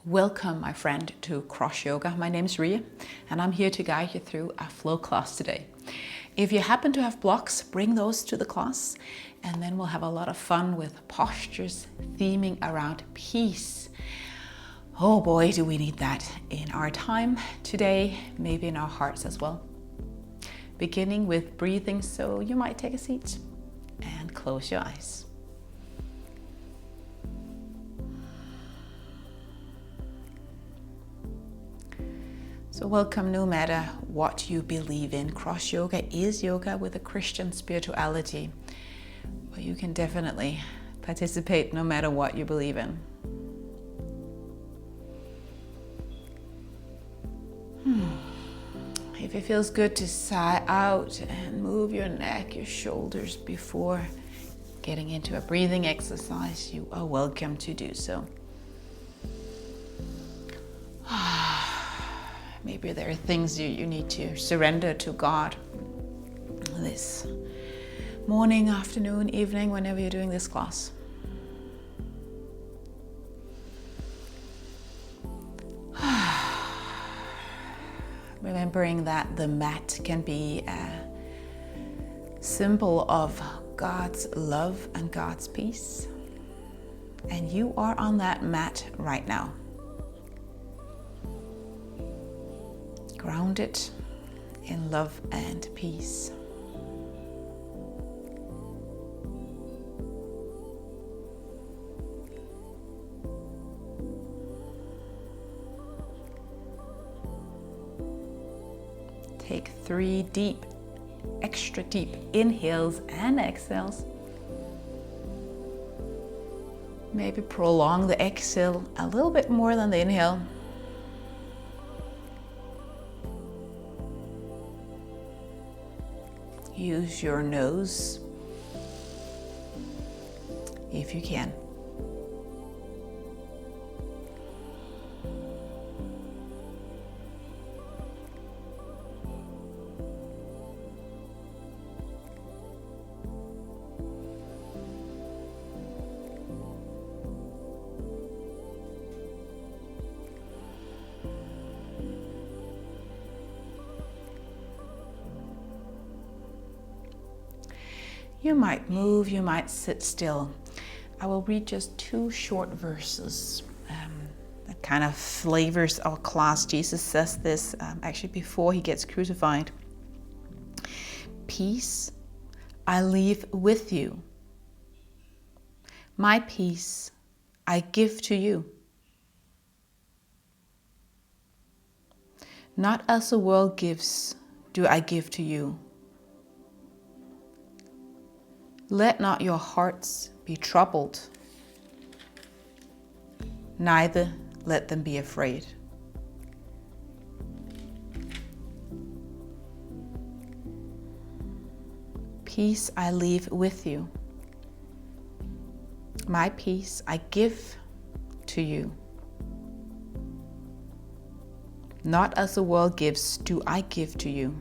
Welcome, my friend, to Cross Yoga. My name is Ria, and I'm here to guide you through a flow class today. If you happen to have blocks, bring those to the class, and then we'll have a lot of fun with postures theming around peace. Oh boy, do we need that in our time today, maybe in our hearts as well. Beginning with breathing, so you might take a seat and close your eyes. So welcome, no matter what you believe in. Cross yoga is yoga with a Christian spirituality, but you can definitely participate no matter what you believe in. If it feels good to sigh out and move your neck, your shoulders before getting into a breathing exercise, you are welcome to do so. Maybe there are things you need to surrender to God this morning, afternoon, evening, whenever you're doing this class. Remembering that the mat can be a symbol of God's love and God's peace. And you are on that mat right now. Grounded in love and peace. Take 3 deep, extra deep inhales and exhales. Maybe prolong the exhale a little bit more than the inhale. Use your nose if you can. You might move, you might sit still. I will read just 2 short verses that kind of flavors our class. Jesus says this actually before he gets crucified. Peace I leave with you. My peace I give to you. Not as the world gives, do I give to you. Let not your hearts be troubled, neither let them be afraid. Peace I leave with you. My peace I give to you. Not as the world gives, do I give to you.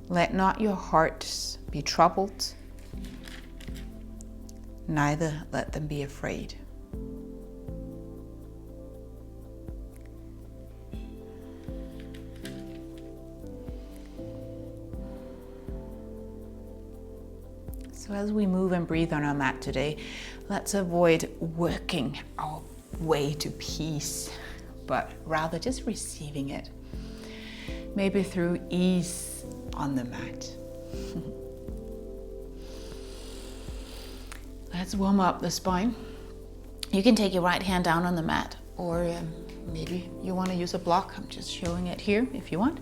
Let not your hearts be troubled, neither let them be afraid. So as we move and breathe on our mat today, let's avoid working our way to peace, but rather just receiving it. Maybe through ease on the mat. Let's warm up the spine. You can take your right hand down on the mat, or maybe you want to use a block. I'm just showing it here if you want.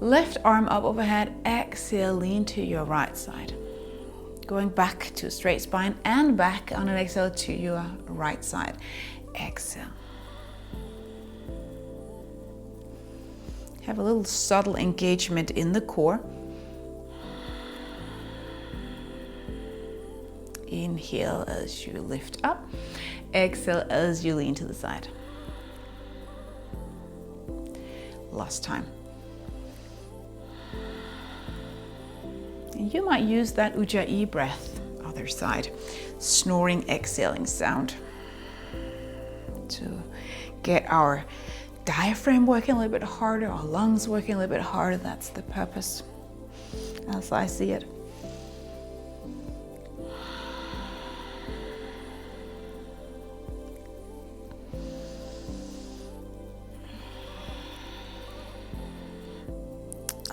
Left arm up overhead, exhale, lean to your right side. Going back to a straight spine and back on an exhale to your right side. Exhale. Have a little subtle engagement in the core. Inhale as you lift up. Exhale as you lean to the side. Last time. And you might use that Ujjayi breath other side. Snoring, exhaling sound to get our diaphragm working a little bit harder, our lungs working a little bit harder. That's the purpose, as I see it.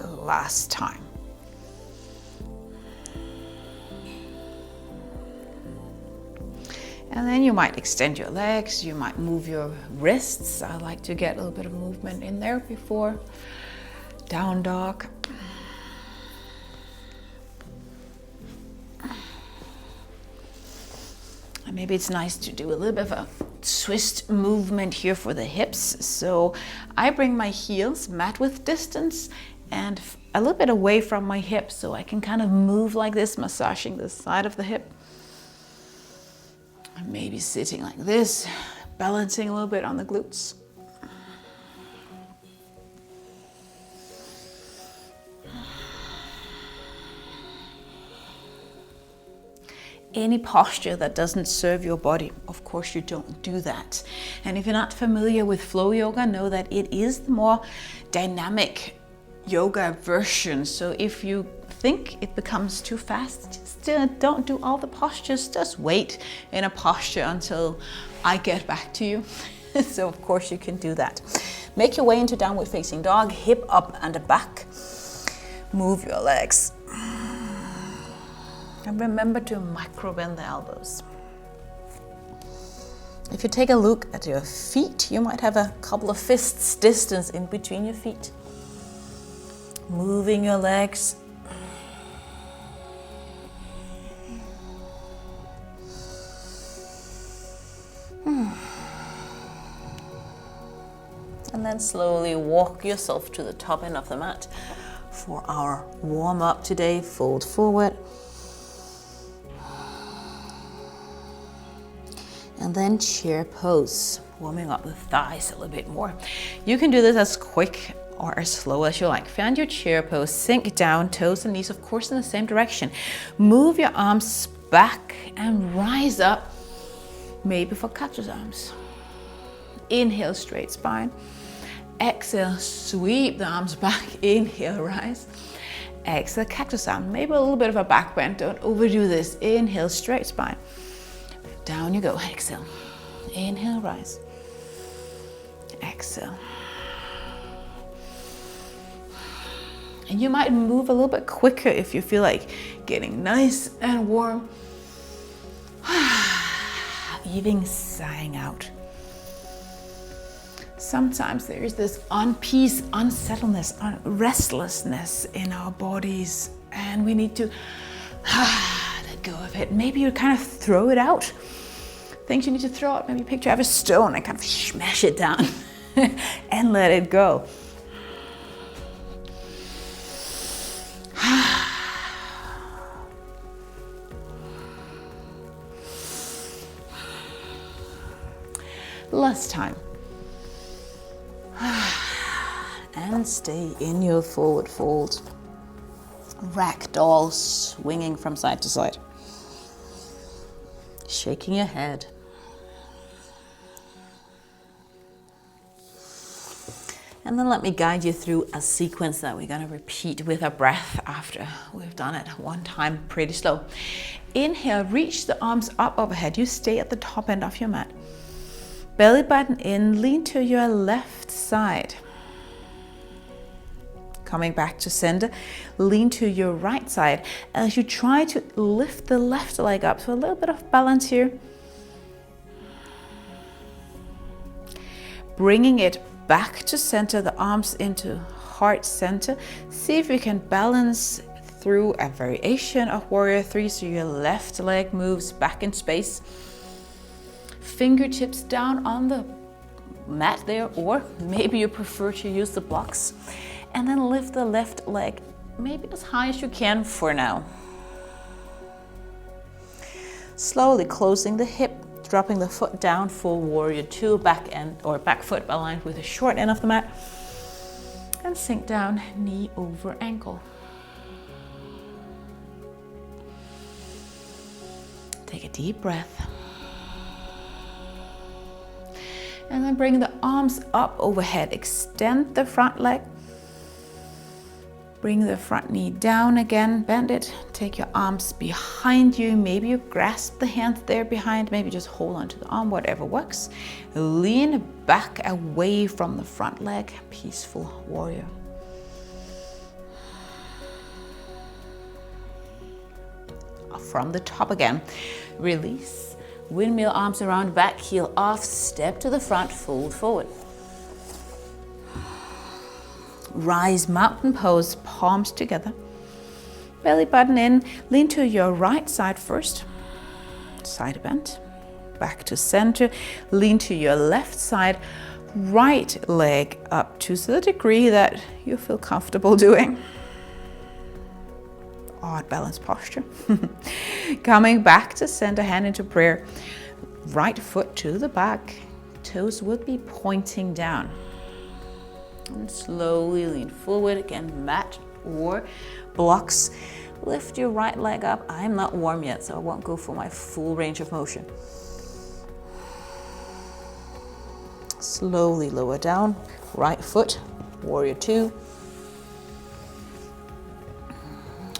Last time. And then you might extend your legs, you might move your wrists. I like to get a little bit of movement in there before down dog. And maybe it's nice to do a little bit of a twist movement here for the hips. So I bring my heels mat width distance and a little bit away from my hips, so I can kind of move like this, massaging the side of the hip. Maybe sitting like this, balancing a little bit on the glutes. Any posture that doesn't serve your body, of course you don't do that. And if you're not familiar with flow yoga, know that it is the more dynamic yoga version. So if you think it becomes too fast, just don't do all the postures. Just wait in a posture until I get back to you. So of course you can do that. Make your way into downward facing dog, hip up and back. Move your legs. And remember to micro bend the elbows. If you take a look at your feet, you might have a couple of fists distance in between your feet. Moving your legs. And then slowly walk yourself to the top end of the mat for our warm up today. Fold forward. And then chair pose, warming up the thighs a little bit more. You can do this as quick or as slow as you like. Find your chair pose, sink down, toes and knees, of course, in the same direction. Move your arms back and rise up, maybe for cactus arms. Inhale, straight spine. Exhale, sweep the arms back. Inhale, rise. Exhale, cactus arm. Maybe a little bit of a back bend. Don't overdo this. Inhale, straight spine. Down you go. Exhale. Inhale, rise. Exhale. And you might move a little bit quicker if you feel like getting nice and warm. Even sighing out. Sometimes there is this unpeace, unsettledness, restlessness in our bodies, and we need to let go of it. Maybe you kind of throw it out. Things you need to throw out. Maybe picture you have a stone and kind of smash it down and let it go. Last time. And stay in your forward fold. Ragdoll, swinging from side to side. Shaking your head. And then let me guide you through a sequence that we're going to repeat with a breath after we've done it one time, pretty slow. Inhale, reach the arms up overhead. You stay at the top end of your mat. Belly button in, lean to your left side. Coming back to center, lean to your right side as you try to lift the left leg up. So a little bit of balance here. Bringing it back to center, the arms into heart center. See if you can balance through a variation of Warrior 3, so your left leg moves back in space. Fingertips down on the mat there, or maybe you prefer to use the blocks. And then lift the left leg maybe as high as you can for now. Slowly closing the hip, dropping the foot down for Warrior 2, back end or back foot aligned with the short end of the mat. And sink down, knee over ankle. Take a deep breath. And then bring the arms up overhead. Extend the front leg. Bring the front knee down again. Bend it. Take your arms behind you. Maybe you grasp the hands there behind. Maybe just hold onto the arm, whatever works. Lean back away from the front leg. Peaceful warrior. From the top again. Release. Windmill, arms around, back heel off, step to the front, fold forward. Rise, mountain pose, palms together. Belly button in, lean to your right side first. Side bend, back to center. Lean to your left side, right leg up to the degree that you feel comfortable doing. Odd balance posture. Coming back to center, hand into prayer. Right foot to the back. Toes would be pointing down. And slowly lean forward. Again, mat or blocks. Lift your right leg up. I'm not warm yet, so I won't go for my full range of motion. Slowly lower down. Right foot, warrior two.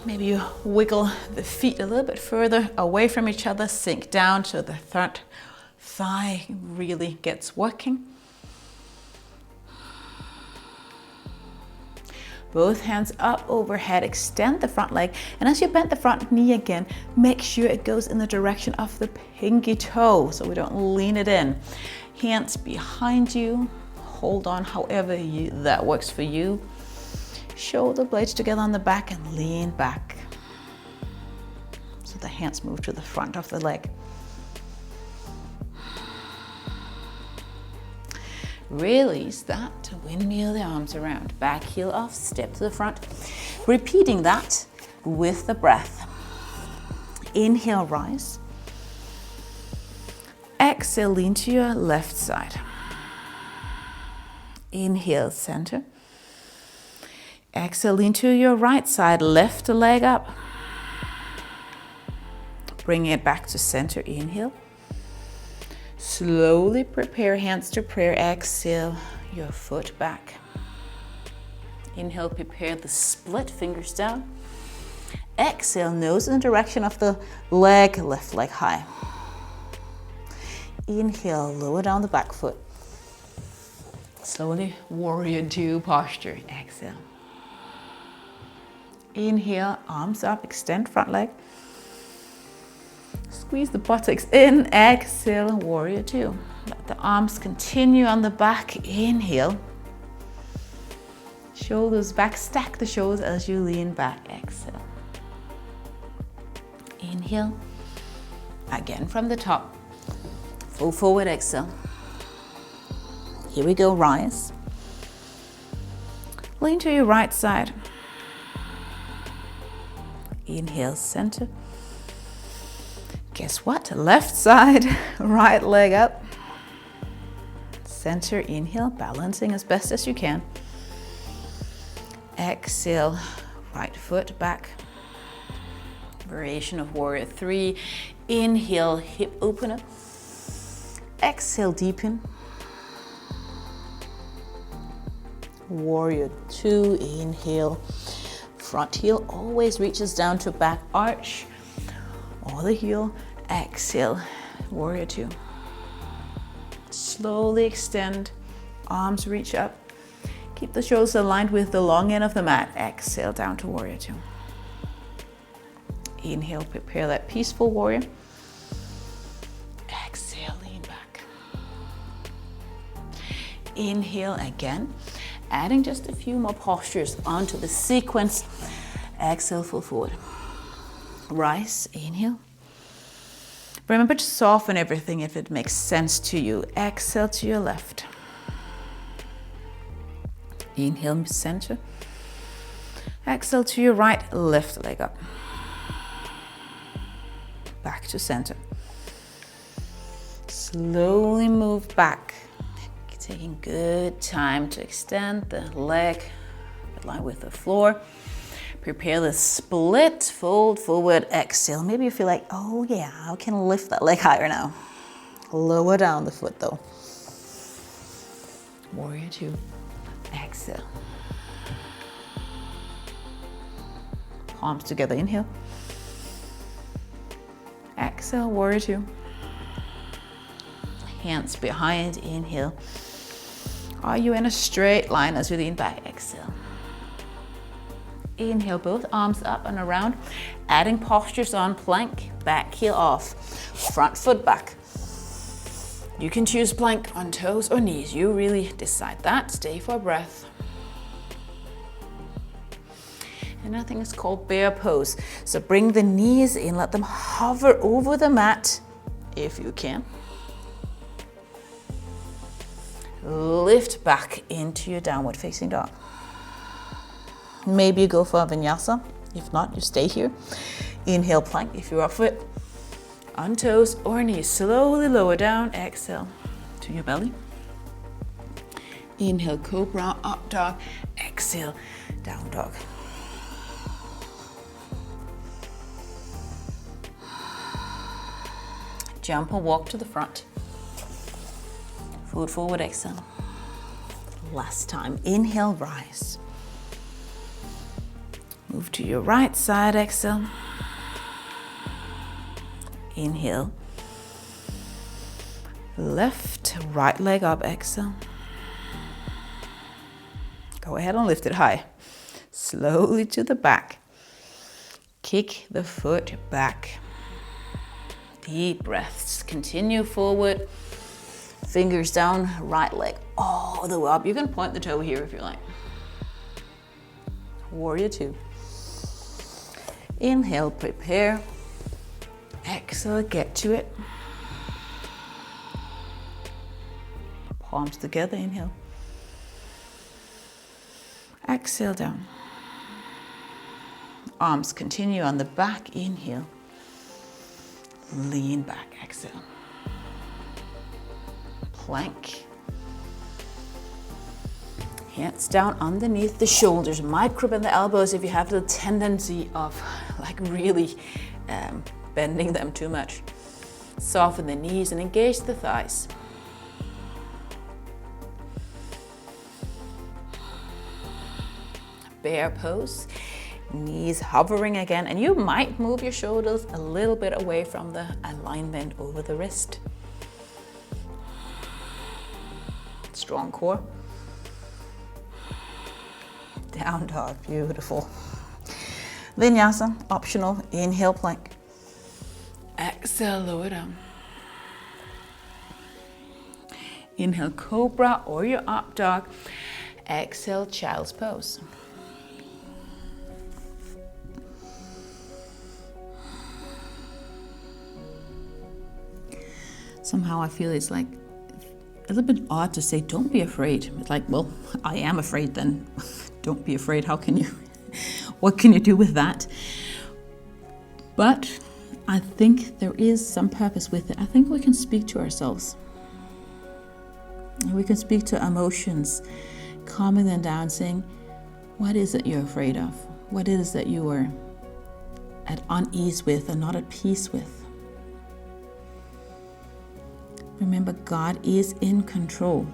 Maybe you wiggle the feet a little bit further away from each other, sink down so the front thigh really gets working. Both hands up overhead, extend the front leg, and as you bend the front knee again, make sure it goes in the direction of the pinky toe so we don't lean it in. Hands behind you, hold on however that works for you. Shoulder blades together on the back and lean back. So the hands move to the front of the leg. Release that to windmill the arms around. Back heel off, step to the front. Repeating that with the breath. Inhale, rise. Exhale, lean to your left side. Inhale, center. Exhale, lean to your right side, lift the leg up. Bring it back to center, inhale. Slowly prepare hands to prayer, exhale your foot back. Inhale, prepare the split fingers down. Exhale, nose in the direction of the leg, left leg high. Inhale, lower down the back foot. Slowly, warrior two posture, exhale. Inhale, arms up, extend front leg. Squeeze the buttocks in, exhale, warrior two. Let the arms continue on the back, inhale. Shoulders back, stack the shoulders as you lean back, exhale. Inhale, again from the top. Full forward, exhale. Here we go, rise. Lean to your right side. Inhale, center. Guess what? Left side, right leg up. Center, inhale, balancing as best as you can. Exhale, right foot back. Variation of warrior three. Inhale, hip opener. Exhale, deepen. Warrior two, inhale. Front heel always reaches down to back arch or the heel. Exhale, warrior two. Slowly extend, arms reach up. Keep the shoulders aligned with the long end of the mat. Exhale down to warrior two. Inhale, prepare that peaceful warrior. Exhale, lean back. Inhale again. Adding just a few more postures onto the sequence. Exhale, full forward. Rise, inhale. Remember to soften everything if it makes sense to you. Exhale to your left. Inhale, center. Exhale to your right, lift the leg up. Back to center. Slowly move back. Taking good time to extend the leg in line with the floor. Prepare the split, fold forward, exhale. Maybe you feel like, oh yeah, I can lift that leg higher now. Lower down the foot though. Warrior two, exhale. Palms together, inhale. Exhale, warrior two. Hands behind, inhale. Are you in a straight line as you lean back? Exhale. Inhale, both arms up and around. Adding postures on, plank, back heel off. Front foot back. You can choose plank on toes or knees. You really decide that. Stay for a breath. And I think it's called bear pose. So bring the knees in, let them hover over the mat if you can. Lift back into your downward facing dog. Maybe you go for a vinyasa. If not, you stay here. Inhale, plank if you're up for it. On toes or knees. Slowly lower down. Exhale to your belly. Inhale, cobra, up dog. Exhale, down dog. Jump or walk to the front. Foot forward, exhale. Last time. Inhale, rise. Move to your right side, exhale. Inhale. Left, right leg up, exhale. Go ahead and lift it high. Slowly to the back. Kick the foot back. Deep breaths. Continue forward. Fingers down, right leg all the way up. You can point the toe here if you like. Warrior two. Inhale, prepare. Exhale, get to it. Palms together, inhale. Exhale down. Arms continue on the back, inhale. Lean back, exhale. Plank. Hands down underneath the shoulders. Micro bend the elbows if you have the tendency of like really bending them too much. Soften the knees and engage the thighs. Bear pose. Knees hovering again, and you might move your shoulders a little bit away from the alignment over the wrist. Strong core. Down dog, beautiful. Vinyasa, optional. Inhale, plank. Exhale, lower down. Inhale, cobra or your up dog. Exhale, child's pose. Somehow I feel it's like a little bit odd to say, don't be afraid. It's like, well, I am afraid then. Don't be afraid. How can you, what can you do with that? But I think there is some purpose with it. I think we can speak to ourselves. And we can speak to emotions, calming them down, saying, what is it you're afraid of? What is it that you are at unease with and not at peace with? Remember, God is in control.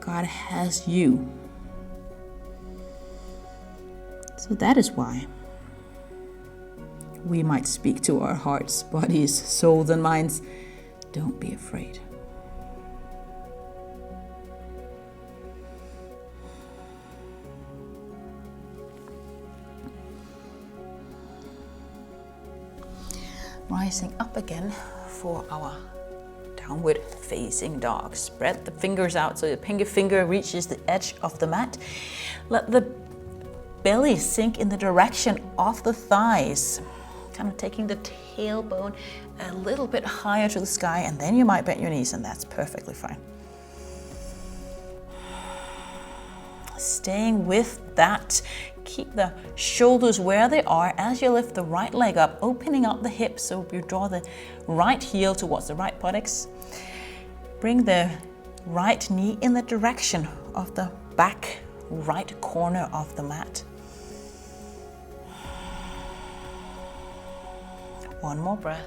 God has you. So that is why we might speak to our hearts, bodies, souls, and minds. Don't be afraid. Rising up again for our downward facing dog. Spread the fingers out so the pinky finger reaches the edge of the mat. Let the belly sink in the direction of the thighs. Kind of taking the tailbone a little bit higher to the sky, and then you might bend your knees, and that's perfectly fine. Staying with that. Keep the shoulders where they are as you lift the right leg up, opening up the hips so you draw the right heel towards the right buttocks. Bring the right knee in the direction of the back right corner of the mat. One more breath.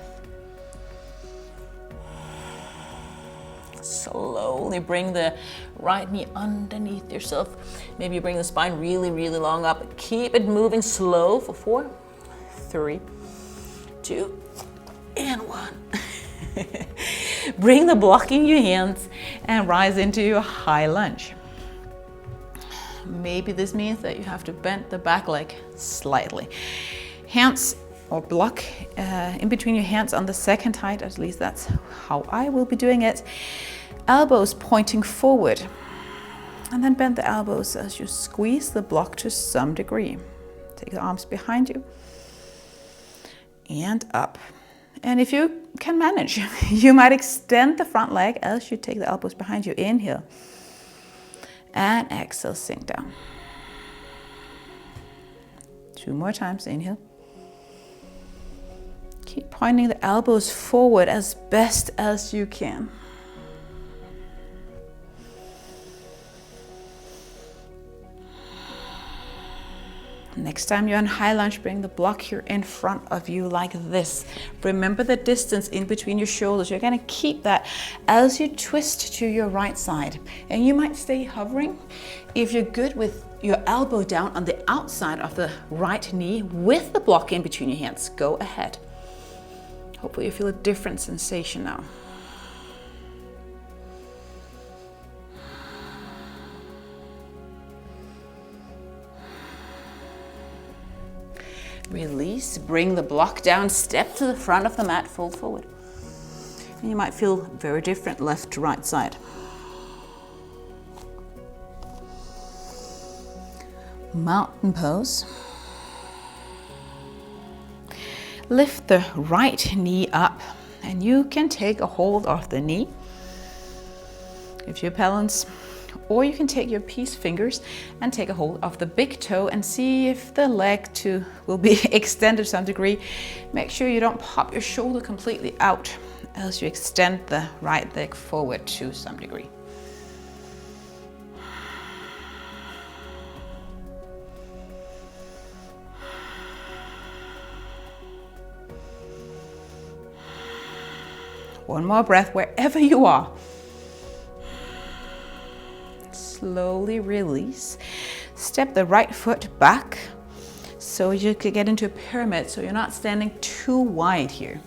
Slowly bring the right knee underneath yourself. Maybe you bring the spine really, really long up. Keep it moving slow for 4, 3, 2, and 1. Bring the block in your hands and rise into your high lunge. Maybe this means that you have to bend the back leg slightly. Hands or block in between your hands on the second height, at least that's how I will be doing it. Elbows pointing forward. And then bend the elbows as you squeeze the block to some degree. Take the arms behind you and up. And if you can manage, you might extend the front leg as you take the elbows behind you. Inhale. And exhale, sink down. 2 more times, inhale. Keep pointing the elbows forward as best as you can. Next time you're in high lunge, bring the block here in front of you like this. Remember the distance in between your shoulders. You're going to keep that as you twist to your right side. And you might stay hovering. If you're good with your elbow down on the outside of the right knee with the block in between your hands, go ahead. Hopefully you feel a different sensation now. Release, bring the block down, step to the front of the mat, fold forward. And you might feel very different left to right side. Mountain pose. Lift the right knee up and you can take a hold of the knee if you balance. Or you can take your peace fingers and take a hold of the big toe and see if the leg will be extended to some degree. Make sure you don't pop your shoulder completely out as you extend the right leg forward to some degree. One more breath wherever you are. Slowly release. Step the right foot back so you can get into a pyramid so you're not standing too wide here.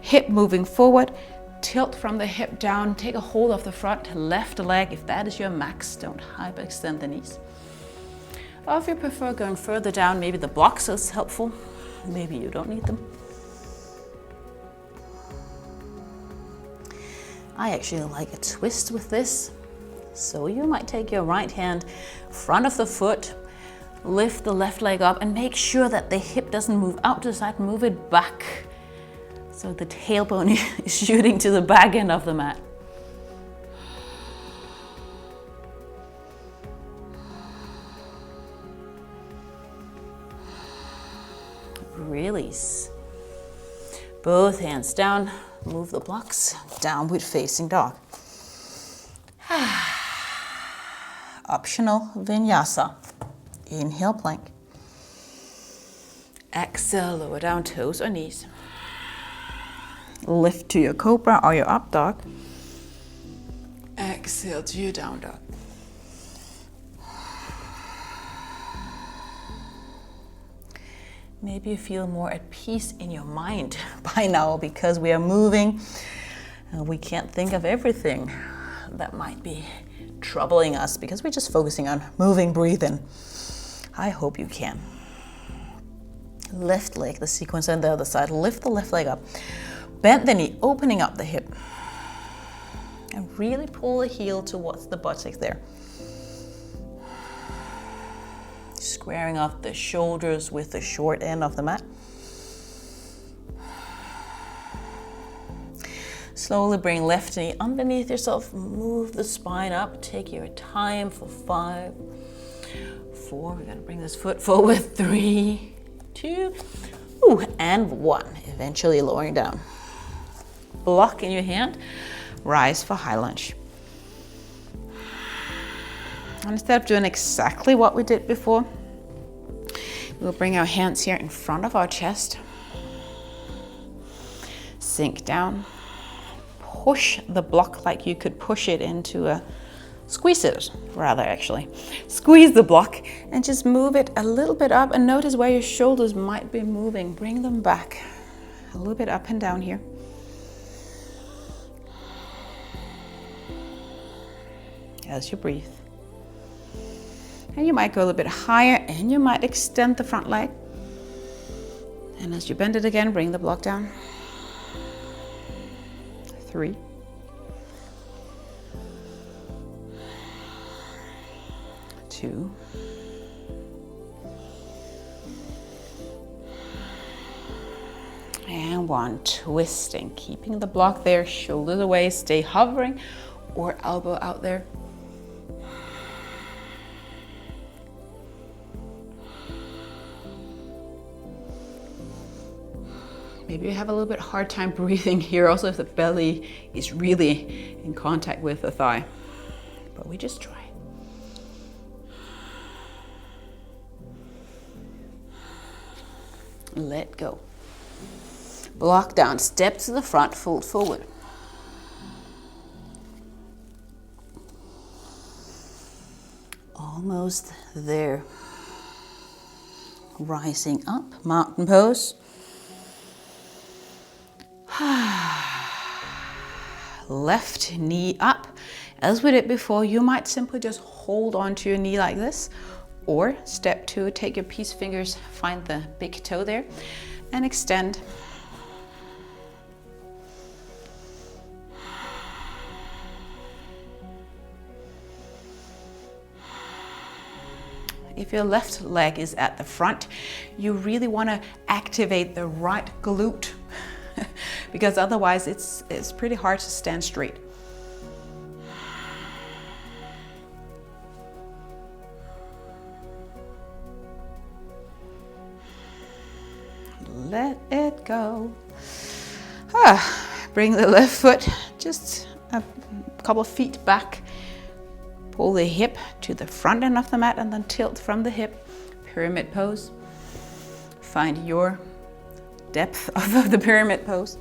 Hip moving forward, tilt from the hip down, take a hold of the front left leg. If that is your max, don't hyperextend the knees. Or if you prefer going further down, maybe the blocks is helpful. Maybe you don't need them. I actually like a twist with this. So you might take your right hand, front of the foot, lift the left leg up and make sure that the hip doesn't move out to the side, move it back. So the tailbone is shooting to the back end of the mat. Release. Both hands down, move the blocks, downward facing dog. Optional vinyasa. Inhale, plank. Exhale, lower down toes or knees. Lift to your cobra or your up dog. Exhale to your down dog. Maybe you feel more at peace in your mind by now because we are moving and we can't think of everything that might be troubling us because we're just focusing on moving, breathing. I hope you can. Left leg, the sequence on the other side. Lift the left leg up. Bend the knee, opening up the hip. And really pull the heel towards the buttocks there. Squaring off the shoulders with the short end of the mat. Slowly bring left knee underneath yourself. Move the spine up. Take your time for 5, 4. We're going to bring this foot forward. 3, 2, and 1. Eventually lowering down. Block in your hand. Rise for high lunge. And instead of doing exactly what we did before, we'll bring our hands here in front of our chest. Sink down. Push the block like you could push it into a, squeeze it rather actually. Squeeze the block and just move it a little bit up, and notice where your shoulders might be moving. Bring them back a little bit up and down here. As you breathe. And you might go a little bit higher, and you might extend the front leg. And as you bend it again, bring the block down. 3. 2. 1. Twisting, keeping the block there, shoulders away, stay hovering or elbow out there. Maybe you have a little bit hard time breathing here, also if the belly is really in contact with the thigh. But we just try. Let go. Block down, step to the front, fold forward. Almost there. Rising up, mountain pose. Left knee up. As we did before, you might simply just hold on to your knee like this, or step 2, take your peace fingers, find the big toe there, and extend. If your left leg is at the front, you really want to activate the right glute because otherwise it's pretty hard to stand straight. Let it go. Bring the left foot just a couple of feet back. Pull the hip to the front end of the mat and then tilt from the hip. Pyramid pose. Find your depth of the pyramid pose.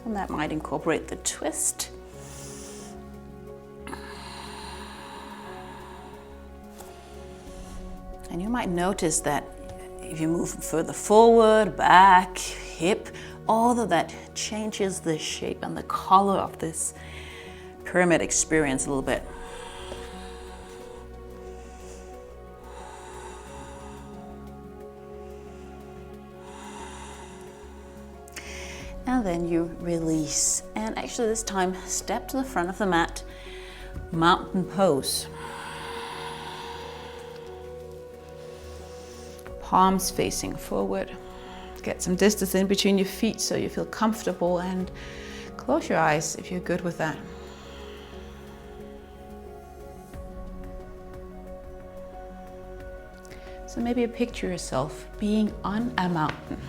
And that might incorporate the twist. And you might notice that if you move further forward, back, hip, all of that changes the shape and the color of this pyramid experience a little bit. And then you release. And actually this time, step to the front of the mat, mountain pose. Palms facing forward. Get some distance in between your feet so you feel comfortable, and close your eyes if you're good with that. So maybe picture yourself being on a mountain.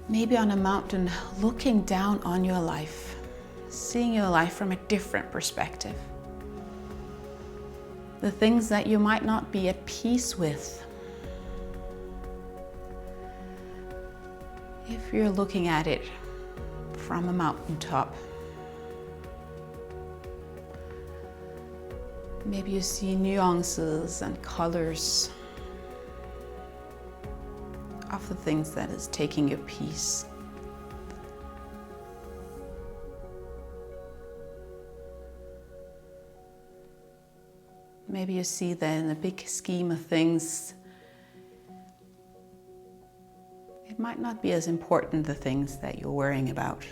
Maybe on a mountain looking down on your life, seeing your life from a different perspective. The things that you might not be at peace with. If you're looking at it from a mountaintop, maybe you see nuances and colors of the things that is taking your peace. Maybe you see that in the big scheme of things, it might not be as important, the things that you're worrying about.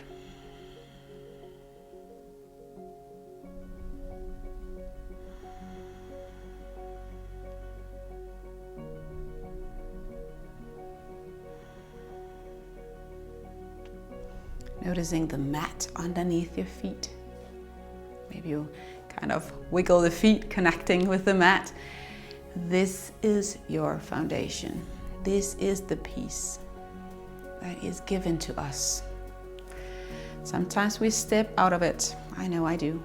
Noticing the mat underneath your feet. Maybe you kind of wiggle the feet, connecting with the mat. This is your foundation. This is the peace that is given to us. Sometimes we step out of it. I know I do.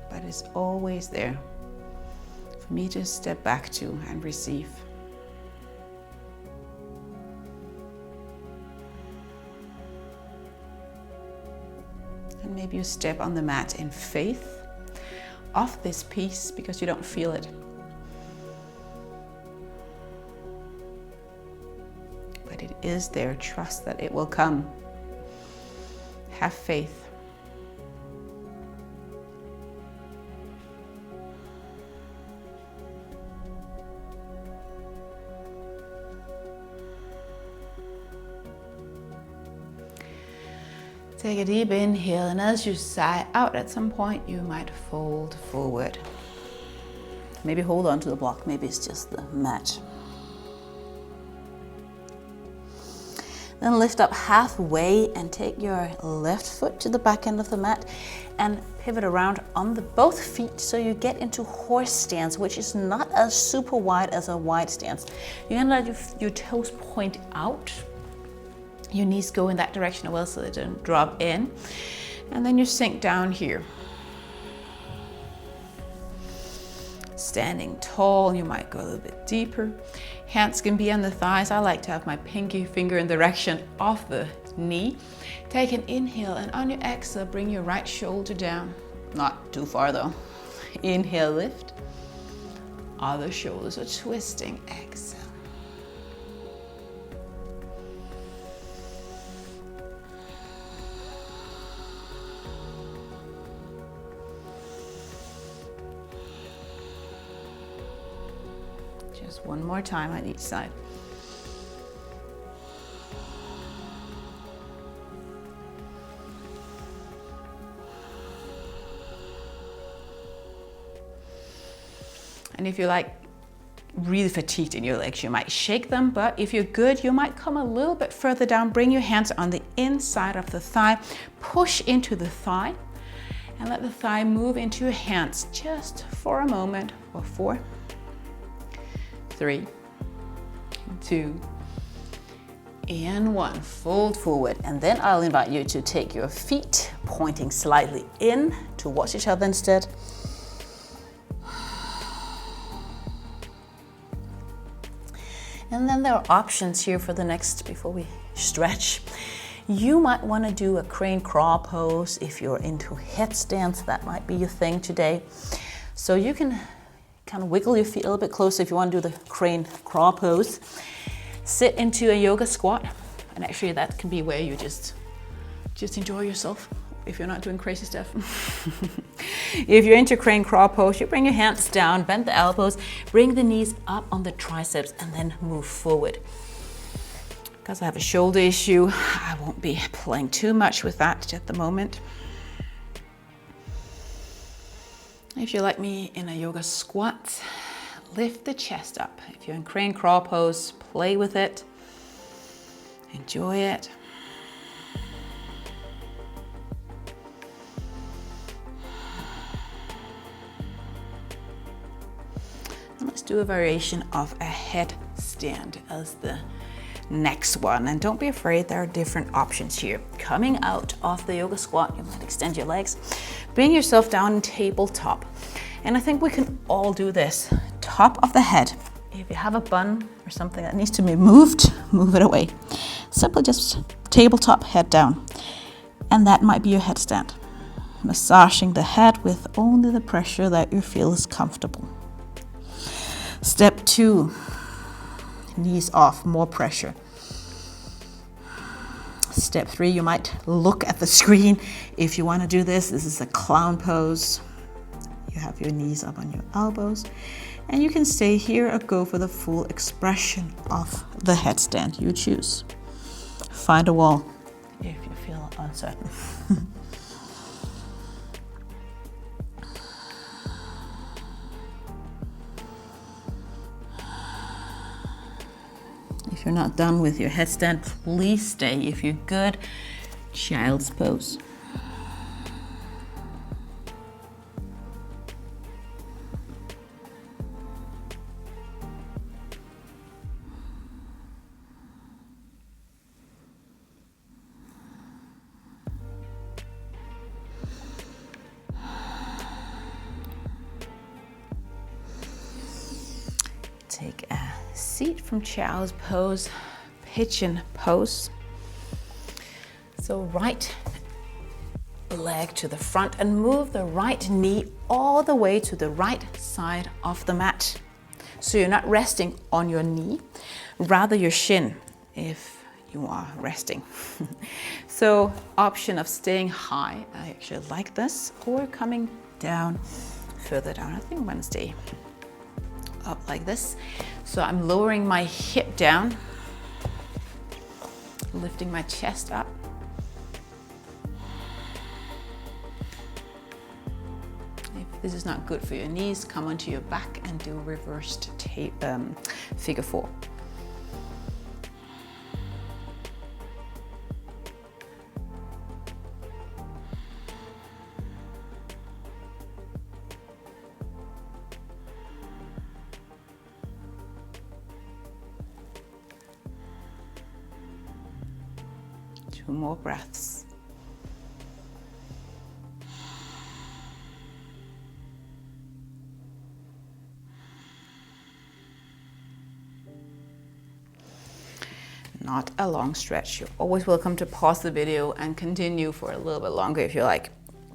But it's always there for me to step back to and receive. And maybe you step on the mat in faith of this piece because you don't feel it. But it is there. Trust that it will come. Have faith. Take a deep inhale, and as you sigh out at some point, you might fold forward. Maybe hold on to the block, maybe it's just the mat. Then lift up halfway and take your left foot to the back end of the mat and pivot around on both feet so you get into horse stance, which is not as super wide as a wide stance. You're gonna let your toes point out. Your knees go in that direction as well so they don't drop in. And then you sink down here. Standing tall, you might go a little bit deeper. Hands can be on the thighs. I like to have my pinky finger in the direction of the knee. Take an inhale, and on your exhale, bring your right shoulder down. Not too far though. Inhale, lift. Other shoulders are twisting. Exhale. Just one more time on each side. And if you're like really fatigued in your legs, you might shake them, but if you're good, you might come a little bit further down. Bring your hands on the inside of the thigh, push into the thigh, and let the thigh move into your hands just for a moment. For 4, 3, 2, and 1. Fold forward, and then I'll invite you to take your feet pointing slightly in towards each other instead. And then there are options here for the next, before we stretch. You might want to do a crane crawl pose. If you're into headstands, that might be your thing today. So you can kind of wiggle your feet a little bit closer if you want to do the crane crawl pose. Sit into a yoga squat, and actually that can be where you just enjoy yourself if you're not doing crazy stuff. If you're into crane crawl pose, you bring your hands down, bend the elbows, bring the knees up on the triceps, and then move forward. Because I have a shoulder issue, I won't be playing too much with that at the moment. If you're like me in a yoga squat, lift the chest up. If you're in crane crawl pose, play with it, enjoy it. And let's do a variation of a headstand as the next one. And don't be afraid, there are different options here. Coming out of the yoga squat, you might extend your legs. Bring yourself down in tabletop. And I think we can all do this. Top of the head. If you have a bun or something that needs to be moved, move it away. Simply just tabletop, head down. And that might be your headstand. Massaging the head with only the pressure that you feel is comfortable. Step 2, knees off, more pressure. Step 3, you might look at the screen. If you want to do this, this is a clown pose. You have your knees up on your elbows, and you can stay here or go for the full expression of the headstand you choose. Find a wall if you feel uncertain. If you're not done with your headstand, please stay. If you're good, child's pose. Take a seat from child's pose, pigeon pose. So right leg to the front and move the right knee all the way to the right side of the mat. So you're not resting on your knee, rather your shin if you are resting. So option of staying high, I actually like this, or coming down, further down. I think I'm gonna stay up like this. So I'm lowering my hip down, lifting my chest up. If this is not good for your knees, come onto your back and do reversed figure 4. Two more breaths. Not a long stretch. You're always welcome to pause the video and continue for a little bit longer if you like.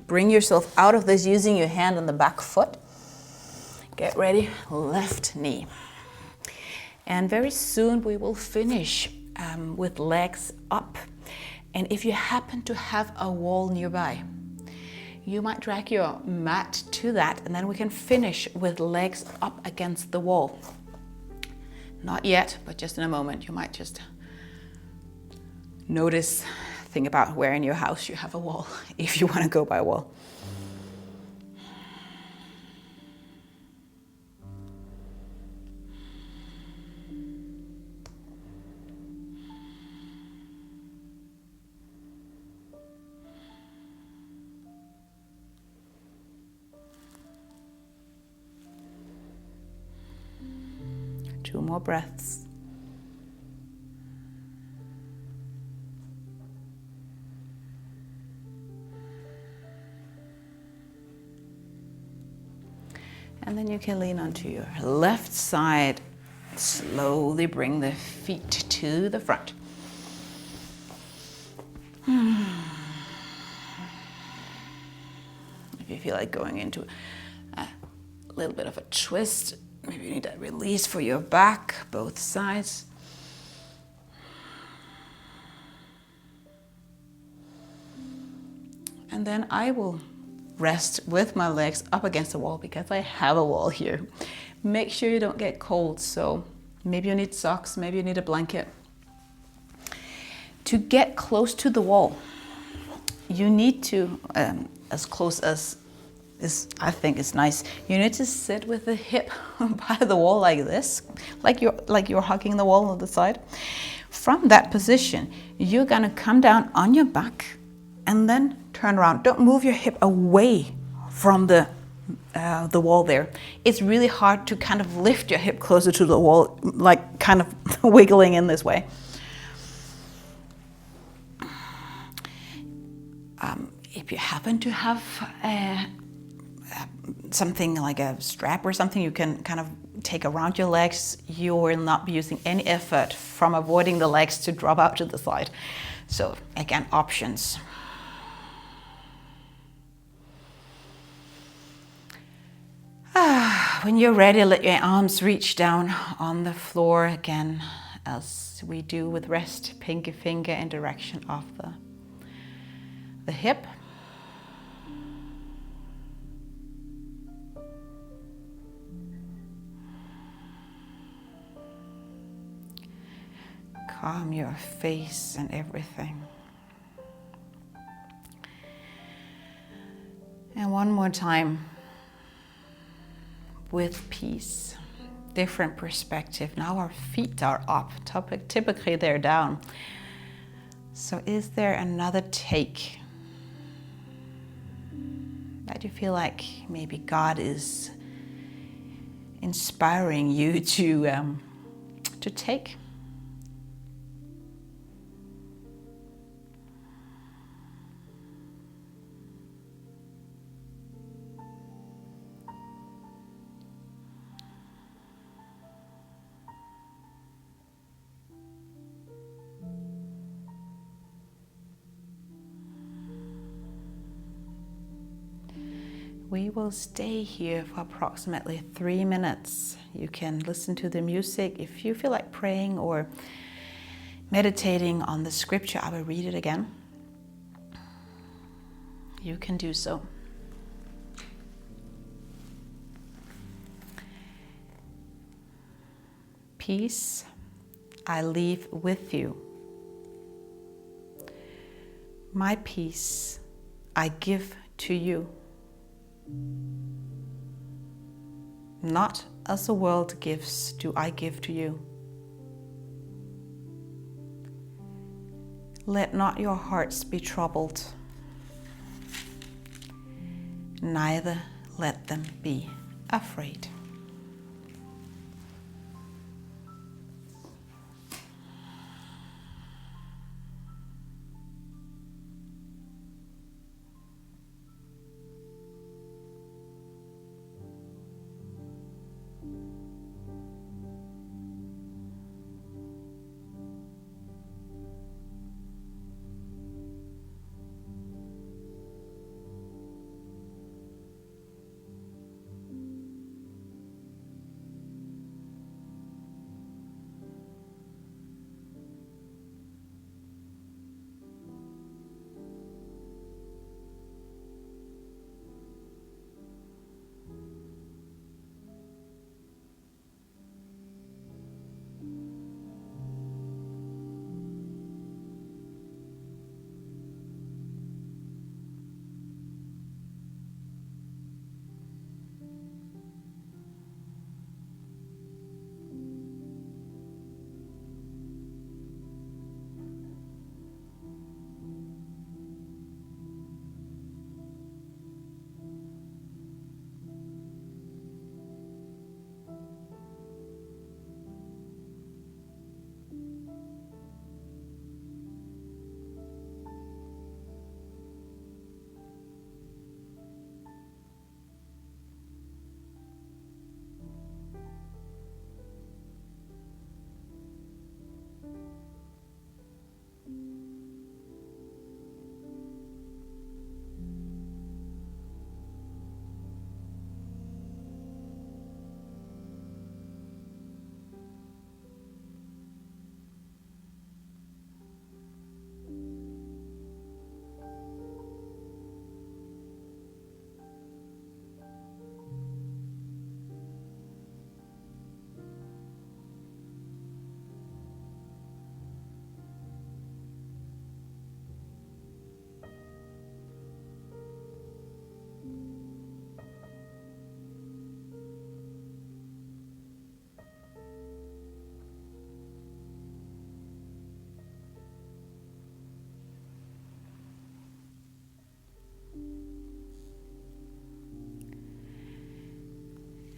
Bring yourself out of this using your hand on the back foot. Get ready, left knee. And very soon we will finish with legs up. And if you happen to have a wall nearby, you might drag your mat to that, and then we can finish with legs up against the wall. Not yet, but just in a moment, you might just notice, think about where in your house you have a wall, if you want to go by a wall. Two more breaths. And then you can lean onto your left side. Slowly bring the feet to the front. If you feel like going into a little bit of a twist, maybe you need that release for your back, both sides. And then I will rest with my legs up against the wall because I have a wall here. Make sure you don't get cold, so maybe you need socks, maybe you need a blanket. To get close to the wall, you need to, as close as I think is nice, you need to sit with the hip by the wall like this, like you're hugging the wall on the side. From that position, you're gonna come down on your back and then turn around. Don't move your hip away from the wall there. It's really hard to kind of lift your hip closer to the wall, like kind of wiggling in this way. If you happen to have something like a strap or something you can kind of take around your legs, you will not be using any effort from avoiding the legs to drop out to the side. So again, options. When you're ready, let your arms reach down on the floor again, as we do with rest, pinky finger in direction of the hip. Calm your face and everything. And one more time, with peace, different perspective. Now our feet are up, typically they're down. So is there another take that you feel like maybe God is inspiring you to take? We will stay here for approximately 3 minutes. You can listen to the music. If you feel like praying or meditating on the scripture, I will read it again. You can do so. Peace I leave with you. My peace I give to you. Not as the world gives do I give to you. Let not your hearts be troubled, neither let them be afraid.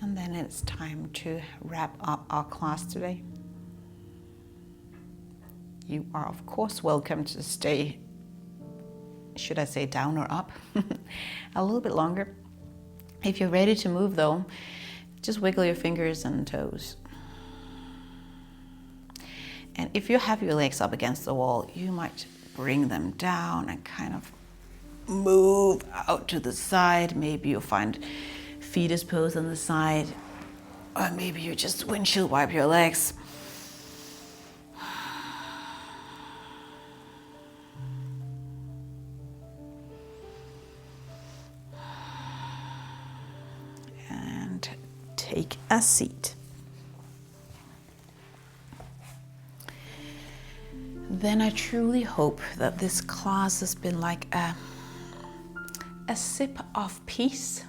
And then it's time to wrap up our class today. You are, of course, welcome to stay, should I say down or up, a little bit longer. If you're ready to move though, just wiggle your fingers and toes. And if you have your legs up against the wall, you might bring them down and kind of move out to the side. Maybe you'll find fetus pose on the side, or maybe you just windshield wipe your legs. And take a seat. Then I truly hope that this class has been like a sip of peace.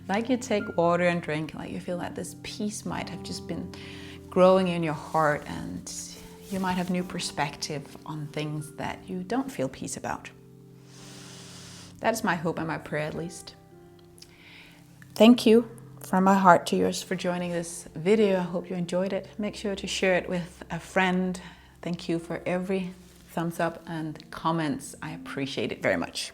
Like you take water and drink, like you feel like this peace might have just been growing in your heart, and you might have new perspective on things that you don't feel peace about. That's my hope and my prayer, at least. Thank you from my heart to yours for joining this video. I hope you enjoyed it. Make sure to share it with a friend. Thank you for every thumbs up and comments. I appreciate it very much.